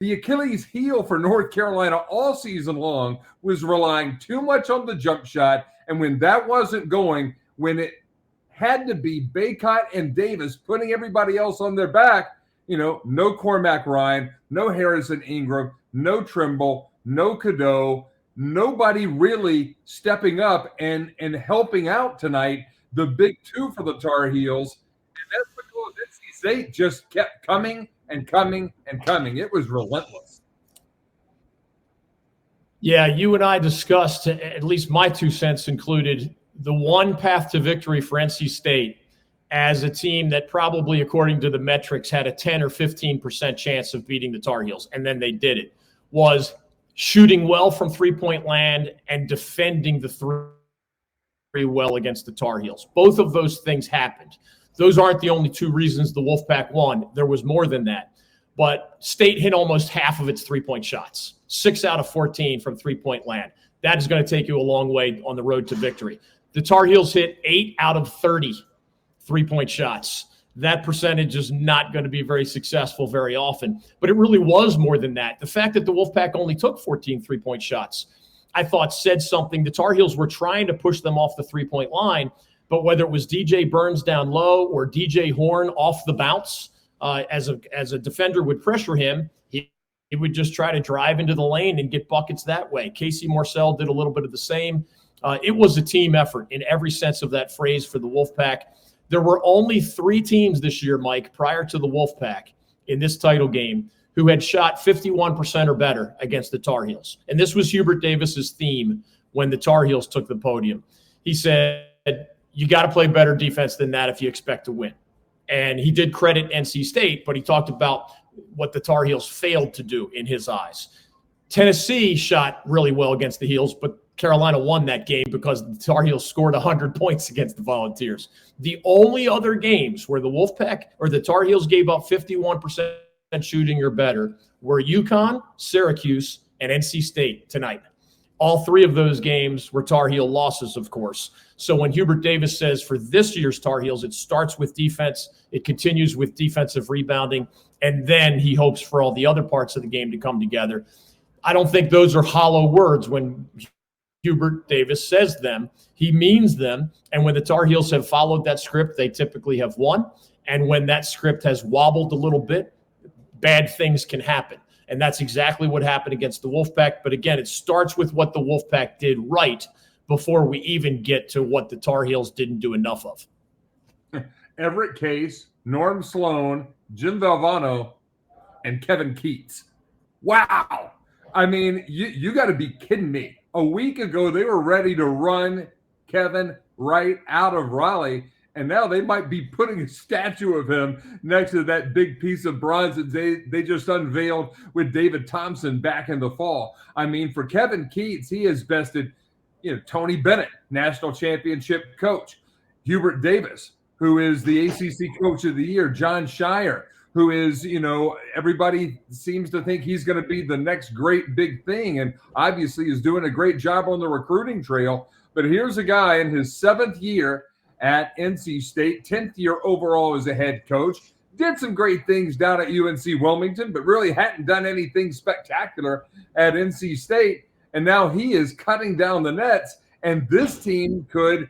The Achilles heel for North Carolina all season long was relying too much on the jump shot. And when that wasn't going, when it had to be Baycott and Davis putting everybody else on their back, no Cormac Ryan, no Harrison Ingram, no Trimble, no Cadeau, nobody really stepping up and helping out tonight. The big two for the Tar Heels. And that's because NC State just kept coming and coming and coming. It was relentless. Yeah, you and I discussed, at least my 2 cents included, the one path to victory for NC State as a team that probably, according to the metrics, had a 10 or 15% chance of beating the Tar Heels, and then they did it, was shooting well from three-point land and defending the three well against the Tar Heels. Both of those things happened. Those aren't the only 2 reasons the Wolfpack won. There was more than that. But State hit almost half of its three-point shots, 6 out of 14 from three-point land. That is going to take you a long way on the road to victory. The Tar Heels hit 8 out of 30 three-point shots. That percentage is not going to be very successful very often. But it really was more than that. The fact that the Wolfpack only took 14 three-point shots, I thought said something. The Tar Heels were trying to push them off the three-point line, but whether it was DJ Burns down low or DJ Horn off the bounce, as a defender would pressure him, he would just try to drive into the lane and get buckets that way. Casey Morcell did a little bit of the same. It was a team effort in every sense of that phrase for the Wolfpack. There were only 3 teams this year, Mike, prior to the Wolfpack in this title game who had shot 51% or better against the Tar Heels. And this was Hubert Davis's theme when the Tar Heels took the podium. He said, you got to play better defense than that if you expect to win. And he did credit NC State, but he talked about what the Tar Heels failed to do in his eyes. Tennessee shot really well against the Heels, but Carolina won that game because the Tar Heels scored 100 points against the Volunteers. The only other games where the Wolfpack or the Tar Heels gave up 51% shooting or better were UConn, Syracuse, and NC State tonight. All 3 of those games were Tar Heel losses, of course. So when Hubert Davis says for this year's Tar Heels, it starts with defense, it continues with defensive rebounding, and then he hopes for all the other parts of the game to come together. I don't think those are hollow words when Hubert Davis says them. He means them, and when the Tar Heels have followed that script, they typically have won. And when that script has wobbled a little bit, bad things can happen. And that's exactly what happened against the Wolfpack. But again, it starts with what the Wolfpack did right before we even get to what the Tar Heels didn't do enough of. Everett Case, Norm Sloan, Jim Valvano, and Kevin Keats. Wow. I mean, you got to be kidding me. A week ago, they were ready to run Kevin right out of Raleigh. And now they might be putting a statue of him next to that big piece of bronze that they just unveiled with David Thompson back in the fall. I mean, for Kevin Keats, he has bested, Tony Bennett, national championship coach, Hubert Davis, who is the ACC Coach of the Year, John Shire, who is, everybody seems to think he's going to be the next great big thing, and obviously is doing a great job on the recruiting trail. But here's a guy in his 7th year at NC State, 10th year overall as a head coach, did some great things down at UNC Wilmington, but really hadn't done anything spectacular at NC State. And now he is cutting down the nets. And this team could,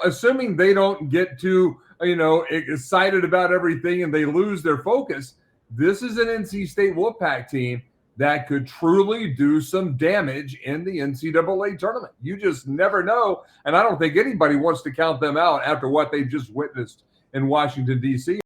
assuming they don't get too, excited about everything and they lose their focus, this is an NC State Wolfpack team that could truly do some damage in the NCAA tournament. You just never know. And I don't think anybody wants to count them out after what they've just witnessed in Washington, D.C.